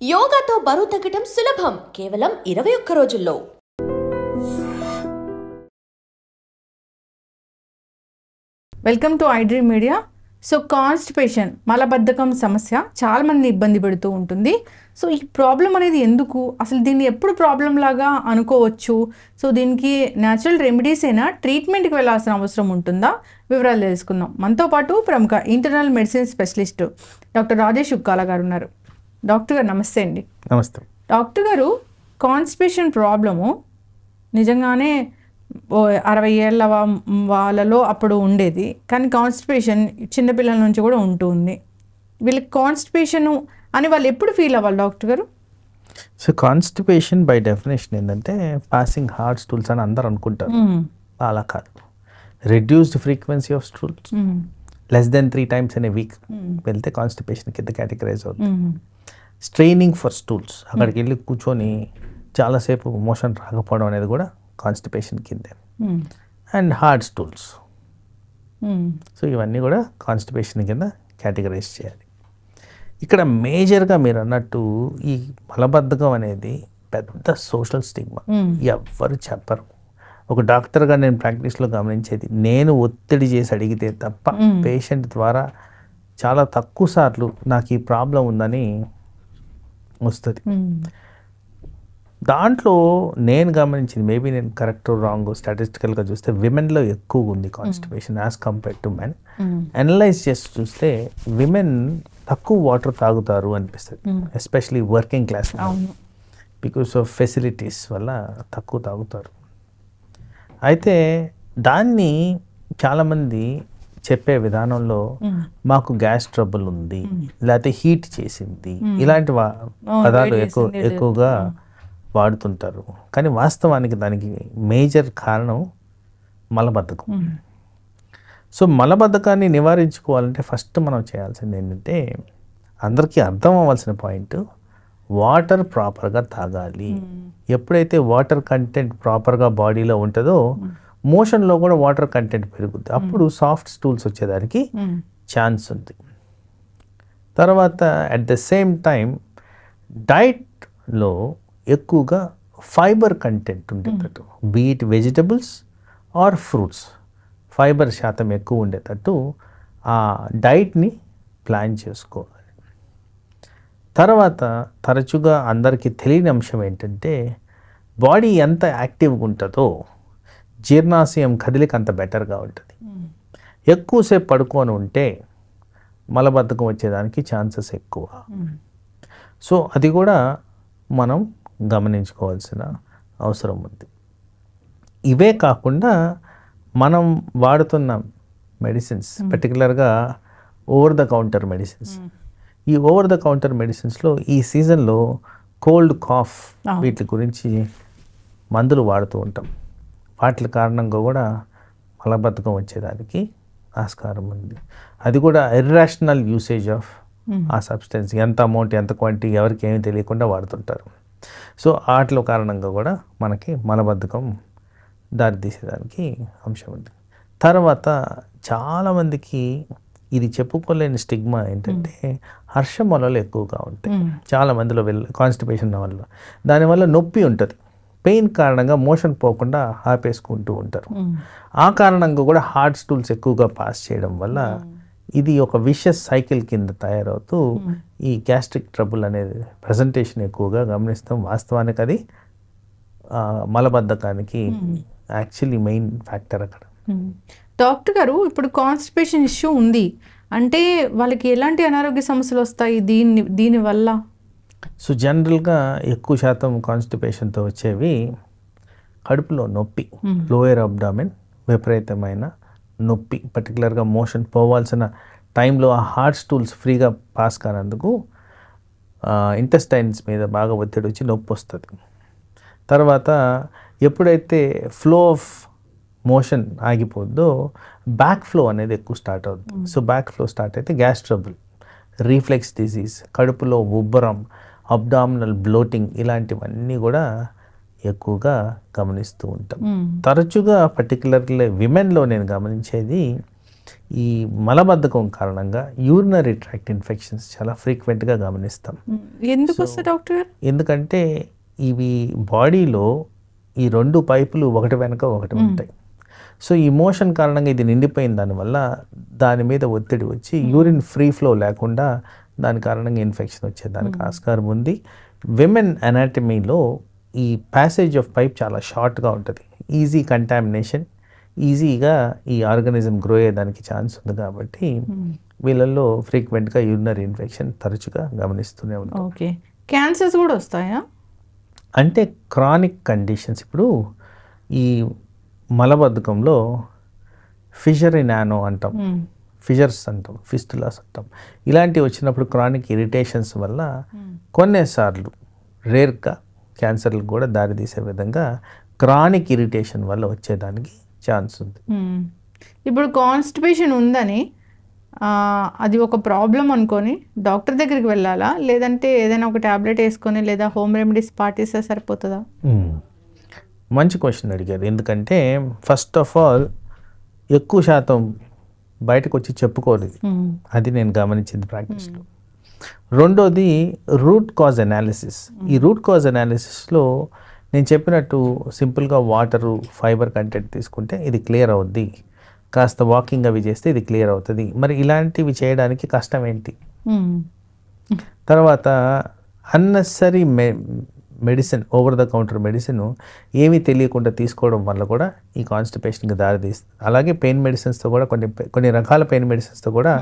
యోగాతో బరువు తగ్గడం సులభం కేవలం 21 రోజుల్లో. Welcome to iDream media. So constipation మలబద్ధకం సమస్య చాలా మంది ఇబ్బంది పెడుతూ ఉంటుంది. సో ఈ ప్రాబ్లం అనేది ఎందుకు, అసలు దీన్ని ఎప్పుడు ప్రాబ్లం లాగా అనుకోవచ్చు, సో దీనికి న్యాచురల్ రెమెడీస్ అయినా ట్రీట్మెంట్కి వెళ్ళాల్సిన అవసరం ఉంటుందా, వివరాలు తెలుసుకుందాం. మనతో పాటు ప్రముఖ internal medicine specialist doctor Rajesh Ukkala గారు ఉన్నారు. డాక్టర్ గారు నమస్తే అండి. నమస్తే డాక్టర్ గారు, కాన్స్టిపేషన్ ప్రాబ్లము నిజంగానే 60 ఏళ్ళ వాళ్ళలో అప్పుడు ఉండేది, కానీ కాన్స్టిపేషన్ చిన్నపిల్లల నుంచి కూడా ఉంటుంది. వీళ్ళకి కాన్స్టిపేషను అని వాళ్ళు ఎప్పుడు ఫీల్ అవ్వాలి డాక్టర్ గారు? సో కాన్స్టిపేషన్ బై డెఫినేషన్ ఏంటంటే పాసింగ్ హార్డ్ స్టూల్స్ అని అందరు అనుకుంటారు. అలా కాదు. Reduced frequency of stools less than 3 times in a week వెళ్తే కాన్స్టిపేషన్ కింద కేటగరైజ్ అవుతుంది. స్ట్రెయినింగ్ ఫర్ స్టూల్స్, అక్కడికి వెళ్ళి కూర్చొని చాలాసేపు మోషన్ రాకపోవడం అనేది కూడా కాన్స్టిపేషన్ కిందే. అండ్ హార్డ్ స్టూల్స్, సో ఇవన్నీ కూడా కాన్స్టిపేషన్ కింద కేటగరైజ్ చేయాలి. ఇక్కడ మేజర్గా మీరు అన్నట్టు ఈ మలబద్ధకం అనేది పెద్ద సోషల్ స్టిగ్మా. ఎవ్వరు చెప్పరు. ఒక డాక్టర్గా నేను ప్రాక్టీస్లో గమనించేది, నేను ఒత్తిడి చేసి అడిగితే తప్ప పేషెంట్ ద్వారా చాలా తక్కువ సార్లు నాకు ఈ ప్రాబ్లం ఉందని వస్తుంది. దాంట్లో నేను గమనించింది, మేబీ నేను కరెక్ట్ రాంగ్ స్టాటిస్టికల్గా చూస్తే విమెన్లో ఎక్కువ ఉంది constipation as compared to men. Analyse చేసి చూస్తే విమెన్ తక్కువ వాటర్ తాగుతారు అనిపిస్తుంది, especially working class, because of facilities వల్ల తక్కువ తాగుతారు. అయితే దాన్ని చాలామంది చెప్పే విధానంలో మాకు గ్యాస్ ట్రబుల్ ఉంది, లేకపోతే హీట్ చేసింది, ఇలాంటి పదాలు ఎక్కువగా వాడుతుంటారు. కానీ వాస్తవానికి దానికి మేజర్ కారణం మలబద్ధకం. సో మలబద్ధకాన్ని నివారించుకోవాలంటే ఫస్ట్ మనం చేయాల్సింది ఏంటంటే, అందరికీ అర్థం అవ్వాల్సిన పాయింట్, వాటర్ ప్రాపర్గా తాగాలి. ఎప్పుడైతే వాటర్ కంటెంట్ ప్రాపర్గా బాడీలో ఉంటుందో మోషన్లో కూడా వాటర్ కంటెంట్ పెరుగుతుంది. అప్పుడు సాఫ్ట్ స్టూల్స్ వచ్చేదానికి ఛాన్స్ ఉంది. తర్వాత అట్ ద సేమ్ టైం డైట్లో ఎక్కువగా ఫైబర్ కంటెంట్ ఉండేటట్టు, beet vegetables or fruits, fibre శాతం ఎక్కువ ఉండేటట్టు ఆ డైట్ని ప్లాన్ చేసుకోవాలి. తర్వాత తరచుగా అందరికీ తెలియని అంశం ఏంటంటే, బాడీ ఎంత యాక్టివ్గా ఉంటుందో జీర్ణాశయం కదిలిక అంత బెటర్గా ఉంటుంది. ఎక్కువసేపు పడుకొని ఉంటే మలబద్ధకం వచ్చేదానికి ఛాన్సెస్ ఎక్కువ. సో అది కూడా మనం గమనించుకోవాల్సిన అవసరం ఉంది. ఇవే కాకుండా మనం వాడుతున్న మెడిసిన్స్, పర్టికులర్గా ఓవర్ ద కౌంటర్ మెడిసిన్స్, ఈ ఓవర్ ద కౌంటర్ మెడిసిన్స్లో ఈ సీజన్లో కోల్డ్, కాఫ్ వీటి గురించి మందులు వాడుతూ ఉంటాం. వాటి కారణంగా కూడా మలబద్ధకం వచ్చేదానికి ఆస్కారం ఉంది. అది కూడా ఇర్రాషనల్ యూసేజ్ ఆఫ్ ఆ సబ్స్టెన్స్, ఎంత అమౌంట్ ఎంత క్వాంటిటీ ఎవరికి ఏమీ తెలియకుండా వాడుతుంటారు. సో వాటిలో కారణంగా కూడా మనకి మలబద్ధకం దారితీసేదానికి అంశం ఉంది. తర్వాత చాలామందికి ఇది చెప్పుకోలేని స్టిగ్మా ఏంటంటే, హర్షమొలలు ఎక్కువగా ఉంటాయి చాలామందిలో కాన్స్టిపేషన్ వల్ల. దానివల్ల నొప్పి ఉంటుంది, పెయిన్ కారణంగా మోషన్ పోకుండా ఆపేసుకుంటూ ఉంటారు. ఆ కారణంగా కూడా హార్డ్ స్టూల్స్ ఎక్కువగా పాస్ చేయడం వల్ల ఇది ఒక విషస్ సైకిల్ కింద తయారవుతూ ఈ గ్యాస్ట్రిక్ ట్రబుల్ అనేది ప్రజెంటేషన్ ఎక్కువగా గమనిస్తాం. వాస్తవానికి అది మలబద్ధకానికి యాక్చువల్లీ మెయిన్ ఫ్యాక్టర్ అక్కడ. డాక్టర్ గారు, ఇప్పుడు కాన్స్టిపేషన్ ఇష్యూ ఉంది అంటే వాళ్ళకి ఎలాంటి అనారోగ్య సమస్యలు వస్తాయి దీనివల్ల? సో జనరల్గా ఎక్కువ శాతం కాన్స్టిపేషన్తో వచ్చేవి కడుపులో నొప్పి, లోయర్ అబ్డామిన్ విపరీతమైన నొప్పి, పర్టికులర్గా మోషన్ పోవాల్సిన టైంలో ఆ హార్డ్ స్టూల్స్ ఫ్రీగా పాస్ కానందుకు ఇంటెస్టైన్స్ మీద బాగా ఒత్తిడి వచ్చి నొప్పి వస్తుంది. తర్వాత ఎప్పుడైతే ఫ్లో ఆఫ్ మోషన్ ఆగిపోద్దో బ్యాక్ ఫ్లో అనేది ఎక్కువ స్టార్ట్ అవుతుంది. సో బ్యాక్ ఫ్లో స్టార్ట్ అయితే గ్యాస్ ట్రబుల్, రీఫ్లెక్స్ డిసీజ్, కడుపులో ఉబ్బరం, అబ్డామినల్ బ్లోటింగ్, ఇలాంటివన్నీ కూడా ఎక్కువగా గమనిస్తూ ఉంటాం. తరచుగా పర్టికులర్లీ విమెన్లో నేను గమనించేది ఈ మలబద్ధకం కారణంగా యూరినరీ ట్రాక్ట్ ఇన్ఫెక్షన్స్ చాలా ఫ్రీక్వెంట్గా గమనిస్తాం. ఎందుకు వస్తుంది డాక్టర్? ఎందుకంటే ఇవి బాడీలో ఈ 2 పైపులు ఒకటి వెనక ఒకటి ఉంటాయి. సో ఈ మోషన్ కారణంగా ఇది నిండిపోయిన దానివల్ల దాని మీద ఒత్తిడి వచ్చి యూరిన్ ఫ్రీ ఫ్లో లేకుండా దాని కారణంగా ఇన్ఫెక్షన్ వచ్చేదానికి ఆస్కారం ఉంది. విమెన్ అనాటమీలో ఈ ప్యాసేజ్ ఆఫ్ పైప్ చాలా షార్ట్గా ఉంటుంది. ఈజీ కంటామినేషన్, ఈజీగా ఈ ఆర్గానిజం గ్రో అయ్యేదానికి ఛాన్స్ ఉంది. కాబట్టి వీళ్ళల్లో ఫ్రీక్వెంట్గా యూరినరీ ఇన్ఫెక్షన్ తరచుగా గమనిస్తూనే ఉంటాం. ఓకే, క్యాన్సర్స్ కూడా వస్తాయా? అంటే క్రానిక్ కండిషన్స్, ఇప్పుడు ఈ మలబద్ధకంలో ఫిషర్ నానో అంటాం, ఫిషర్స్ అంటాం, ఫిస్టులాస్ అంటాం. ఇలాంటివి వచ్చినప్పుడు క్రానిక్ ఇరిటేషన్స్ వల్ల కొన్నిసార్లు రేర్గా క్యాన్సర్లకు కూడా దారితీసే విధంగా క్రానిక్ ఇరిటేషన్ వల్ల వచ్చేదానికి ఛాన్స్ ఉంది. ఇప్పుడు కాన్స్టిపేషన్ ఉందని అది ఒక ప్రాబ్లం అనుకొని డాక్టర్ దగ్గరికి వెళ్ళాలా, లేదంటే ఏదైనా ఒక ట్యాబ్లెట్ వేసుకొని లేదా హోమ్ రెమెడీస్ పాటిస్తే సరిపోతుందా? మంచి క్వశ్చన్ అడిగారు. ఎందుకంటే ఫస్ట్ ఆఫ్ ఆల్ ఎక్కువ శాతం బయటకు వచ్చి చెప్పుకోలేదు, అది నేను గమనించింది ప్రాక్టీస్లో. రెండోది రూట్ కాజ్ అనాలిసిస్. ఈ రూట్ కాజ్ అనాలిసిస్లో నేను చెప్పినట్టు సింపుల్గా వాటరు, ఫైబర్ కంటెంట్ తీసుకుంటే ఇది క్లియర్ అవుద్ది, కాస్త వాకింగ్ అవి చేస్తే ఇది క్లియర్ అవుతుంది. మరి ఇలాంటివి చేయడానికి కష్టం ఏంటి? తర్వాత unnecessary medicine, over the counter medicine ఏమీ తెలియకుండా తీసుకోవడం వల్ల కూడా ఈ కాన్స్టిపేషన్కి దారితీస్తుంది. అలాగే పెయిన్ మెడిసిన్స్తో కూడా కొన్ని రకాల పెయిన్ మెడిసిన్స్తో కూడా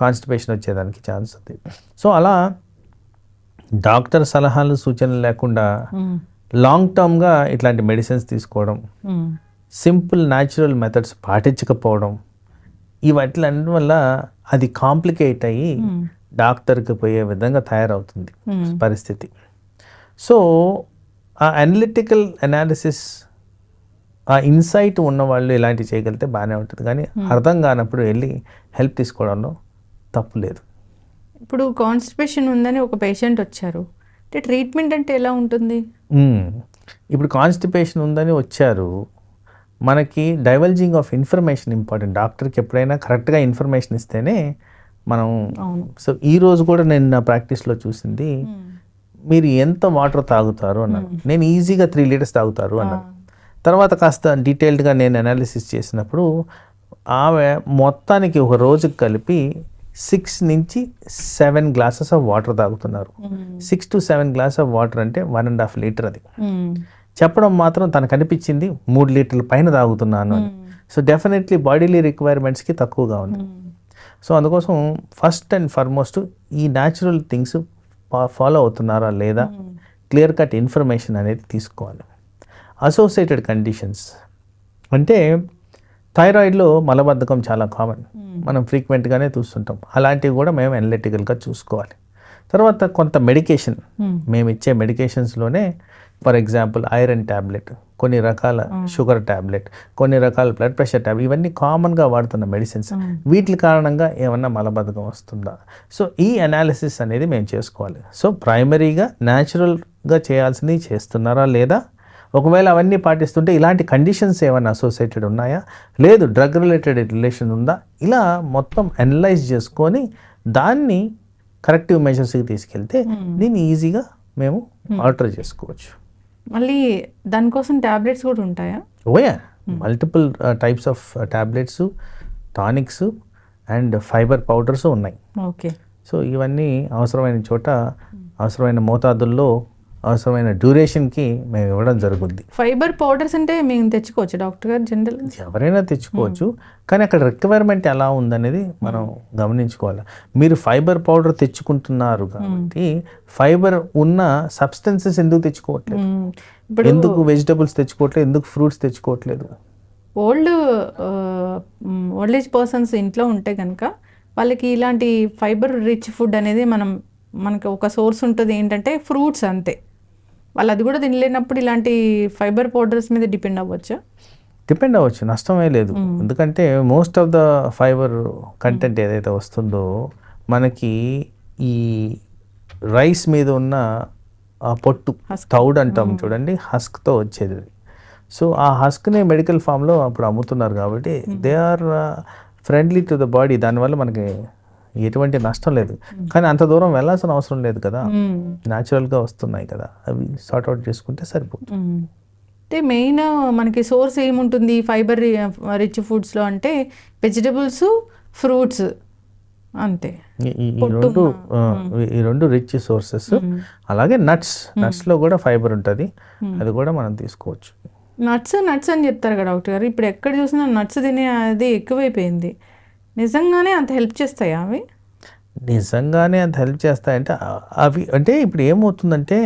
కాన్స్టిపేషన్ వచ్చేదానికి ఛాన్స్ ఉంది. సో అలా డాక్టర్ సలహాలు, సూచనలు లేకుండా లాంగ్ టర్మ్గా ఇట్లాంటి మెడిసిన్స్ తీసుకోవడం, సింపుల్ న్యాచురల్ మెథడ్స్ పాటించకపోవడం, ఇవన్నీ వల్ల అది కాంప్లికేట్ అయ్యి డాక్టర్కి పోయే విధంగా తయారవుతుంది పరిస్థితి. సో ఆ అనలిటికల్ అనాలిసిస్, ఆ ఇన్సైట్ ఉన్న వాళ్ళు ఇలాంటివి చేయగలిగితే బాగానే ఉంటుంది. కానీ అర్థం కానప్పుడు వెళ్ళి హెల్ప్ తీసుకోవడంలో తప్పు లేదు. ఇప్పుడు కాన్స్టిపేషన్ ఉందని ఒక పేషెంట్ వచ్చారు, అంటే ట్రీట్మెంట్ అంటే ఎలా ఉంటుంది? ఇప్పుడు కాన్స్టిపేషన్ ఉందని వచ్చారు, మనకి డైవల్జింగ్ ఆఫ్ ఇన్ఫర్మేషన్ ఇంపార్టెంట్. డాక్టర్కి ఎప్పుడైనా కరెక్ట్గా ఇన్ఫర్మేషన్ ఇస్తేనే మనం. సో ఈరోజు కూడా నేను నా ప్రాక్టీస్లో చూసింది, మీరు ఎంత వాటర్ తాగుతారు అన్నాను. నేను ఈజీగా 3 లీటర్స్ తాగుతారు అన్నాను. తర్వాత కాస్త డీటెయిల్డ్గా నేను అనాలిసిస్ చేసినప్పుడు ఆమె మొత్తానికి ఒక రోజుకి కలిపి 6 నుంచి 7 గ్లాసెస్ ఆఫ్ వాటర్ తాగుతున్నారు. 6 to 7 గ్లాస్ ఆఫ్ వాటర్ అంటే 1.5 లీటర్. అది చెప్పడం మాత్రం తనకు అనిపించింది 3 లీటర్ల పైన తాగుతున్నాను అని. సో డెఫినెట్లీ బాడీలీ రిక్వైర్మెంట్స్కి తక్కువగా ఉంది. సో అందుకోసం ఫస్ట్ అండ్ ఫార్మోస్ట్ ఈ న్యాచురల్ థింగ్స్ ఫాలో అవుతున్నారా లేదా, క్లియర్ కట్ ఇన్ఫర్మేషన్ అనేది తీసుకోవాలి. అసోసియేటెడ్ కండిషన్స్ అంటే థైరాయిడ్లో మలబద్ధకం చాలా కామన్, మనం ఫ్రీక్వెంట్గానే చూస్తుంటాం. అలాంటివి కూడా మేము అనలిటికల్గా చూసుకోవాలి. తర్వాత కొంత మెడికేషన్, మేము ఇచ్చే మెడికేషన్స్లోనే ఫర్ ఎగ్జాంపుల్ ఐరన్ ట్యాబ్లెట్, కొన్ని రకాల షుగర్ ట్యాబ్లెట్, కొన్ని రకాల బ్లడ్ ప్రెషర్ ట్యాబ్లెట్, ఇవన్నీ కామన్గా వాడుతున్న మెడిసిన్స్. వీటి కారణంగా ఏమన్నా మలబద్ధకం వస్తుందా? సో ఈ అనాలిసిస్ అనేది మేము చేసుకోవాలి. సో ప్రైమరీగా న్యాచురల్గా చేయాల్సింది చేస్తున్నారా లేదా, ఒకవేళ అవన్నీ పాటిస్తుంటే ఇలాంటి కండిషన్స్ ఏమైనా అసోసియేటెడ్ ఉన్నాయా, లేదు డ్రగ్ రిలేటెడ్ రిలేషన్ ఉందా, ఇలా మొత్తం అనలైజ్ చేసుకొని దాన్ని కరెక్టివ్ మెజర్స్కి తీసుకెళ్తే దీన్ని ఈజీగా మేము ఆల్టర్ చేసుకోవచ్చు. మళ్ళీ దానికోసం ట్యాబ్లెట్స్ కూడా ఉంటాయా? Oh yeah, multiple types of tablets, tonics and fibre powders ఉన్నాయి. ఓకే. సో ఇవన్నీ అవసరమైన చోట, అవసరమైన మోతాదుల్లో, అవసరమైన డ్యూరేషన్కి మేము ఇవ్వడం జరుగుద్ది. ఫైబర్ పౌడర్స్ అంటే మేము తెచ్చుకోవచ్చు డాక్టర్ గారు? జనరల్ ఎవరైనా తెచ్చుకోవచ్చు, కానీ అక్కడ రిక్వైర్మెంట్ ఎలా ఉందనేది మనం గమనించుకోవాలి. మీరు ఫైబర్ పౌడర్ తెచ్చుకుంటున్నారు కాబట్టి ఫైబర్ ఉన్న సబ్స్టెన్సెస్ ఎందుకు తెచ్చుకోవట్లేదు? ఎందుకు వెజిటబుల్స్ తెచ్చుకోవట్లేదు? ఎందుకు ఫ్రూట్స్ తెచ్చుకోవట్లేదు? ఓల్డ్ ఏజ్ పర్సన్స్ ఇంట్లో ఉంటే కనుక వాళ్ళకి ఇలాంటి ఫైబర్ రిచ్ ఫుడ్ అనేది మనకి ఒక సోర్స్ ఉంటుంది, ఏంటంటే ఫ్రూట్స్, అంతే. వాళ్ళు అది కూడా తినలేనప్పుడు ఇలాంటి ఫైబర్ పౌడర్స్ మీద డిపెండ్ అవ్వచ్చా? డిపెండ్ అవ్వచ్చు, నష్టమే లేదు. ఎందుకంటే most of the fibre content ఏదైతే వస్తుందో మనకి ఈ రైస్ మీద ఉన్న ఆ పొట్టు, తౌడ్ అంటాం చూడండి, హస్క్తో వచ్చేది. సో ఆ హస్క్ని మెడికల్ ఫామ్లో అప్పుడు అమ్ముతున్నారు కాబట్టి they are friendly to the body, దానివల్ల మనకి ఎటువంటి నష్టం లేదు. కానీ అంత దూరం వెళ్ళాల్సిన అవసరం లేదు కదా, న్యాచురల్గా వస్తున్నాయి కదా, అవి సార్ట్అవుట్ చేసుకుంటే సరిపోతుంది. అంటే మెయిన్ మనకి సోర్స్ ఏముంటుంది ఫైబర్ రిచ్ ఫుడ్స్లో అంటే వెజిటబుల్స్, ఫ్రూట్స్, అంతే. ఈ రెండు రిచ్ సోర్సెస్. అలాగే నట్స్లో కూడా ఫైబర్ ఉంటుంది, అది కూడా మనం తీసుకోవచ్చు. నట్స్ అని చెప్తారు కదా డాక్టర్ గారు, ఇప్పుడు ఎక్కడ చూసినా నట్స్ తినే అది ఎక్కువైపోయింది. నిజంగానే అంత హెల్ప్ చేస్తాయా అవి? నిజంగానే అంత హెల్ప్ చేస్తాయంటే అవి అంటే ఇప్పుడు ఏమవుతుందంటే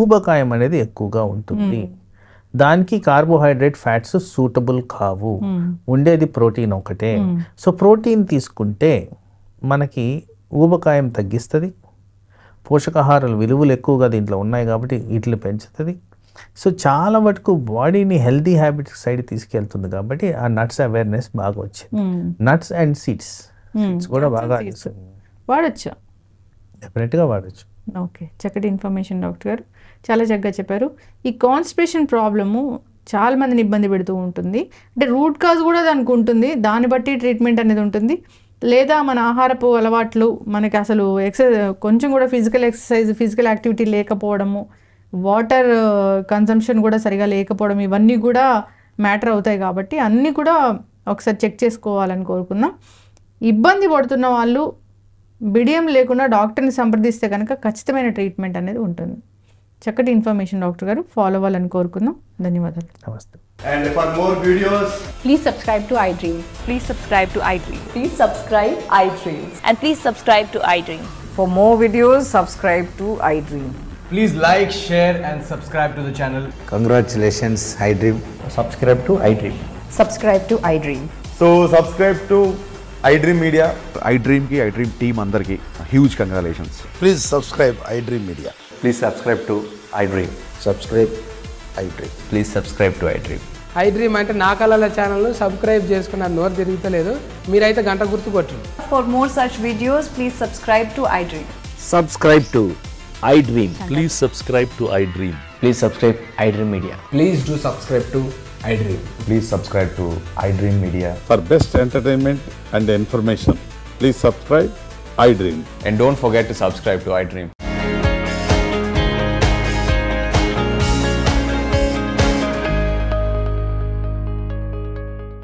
ఊబకాయం అనేది ఎక్కువగా ఉంటుంది, దానికి కార్బోహైడ్రేట్ ఫ్యాట్స్ సూటబుల్ కావు, ఉండేది ప్రోటీన్ ఒకటే. సో ప్రోటీన్ తీసుకుంటే మనకి ఊబకాయం తగ్గిస్తుంది, పోషకాహారాల విలువలు ఎక్కువగా దీంట్లో ఉన్నాయి కాబట్టి వీటిని పెంచుతుంది. సో చాలా మటుకు బాడీని హెల్తీ హ్యాబిట్స్ సైడ్ తీసుకెళ్తుంది కాబట్టి ఆ నట్స్ అవేర్నెస్ బాగా వచ్చింది. నట్స్ అండ్ సీడ్స్ కూడా బాగా వాడచ్చు, డెఫినెట్గా వాడచ్చు. ఓకే, చక్కటి ఇన్ఫర్మేషన్ డాక్టర్ గారు, చాలా చక్కగా చెప్పారు. ఈ కాన్స్టిపేషన్ ప్రాబ్లము చాలా మందిని ఇబ్బంది పెడుతూ ఉంటుంది. అంటే రూట్ కాజ్ కూడా దానికి ఉంటుంది, దాన్ని బట్టి ట్రీట్మెంట్ అనేది ఉంటుంది. లేదా మన ఆహారపు అలవాట్లు, మనకి అసలు కొంచెం కూడా ఫిజికల్ యాక్టివిటీ లేకపోవడము, వాటర్ కన్సంప్షన్ కూడా సరిగా లేకపోవడం, ఇవన్నీ కూడా మ్యాటర్ అవుతాయి. కాబట్టి అన్నీ కూడా ఒకసారి చెక్ చేసుకోవాలని కోరుకుందాం. ఇబ్బంది పడుతున్న వాళ్ళు బిడియం లేకుండా డాక్టర్ని సంప్రదిస్తే కనుక ఖచ్చితమైన ట్రీట్మెంట్ అనేది ఉంటుంది. చక్కటి ఇన్ఫర్మేషన్ డాక్టర్ గారు, ఫాలో అవ్వాలని కోరుకుందాం. ధన్యవాదాలు. నమస్తే. And for more videos, Please subscribe to iDream. Please subscribe to iDream. Please subscribe iDreams. And please subscribe to iDream. For more videos, subscribe to iDream. please like, share and subscribe to the channel. Congratulations, iDream. Subscribe to iDream. Subscribe to iDream. So subscribe to iDream Media. iDream ki iDream team andarki huge congratulations. Please subscribe iDream Media. Please subscribe to iDream. Subscribe iDream. Please subscribe to iDream. iDream అంటే నా కళల channel subscribe చేసుకున్న నోరు తిరుగుతలేదు, మీరైతే గంట గుర్తు కొట్టండి. For more such videos, please subscribe to iDream. Subscribe to iDream. Please subscribe to iDream. Please subscribe iDream Media. Please do subscribe to iDream. Please subscribe to iDream Media. For best entertainment and information, please subscribe iDream. And don't forget to subscribe to iDream.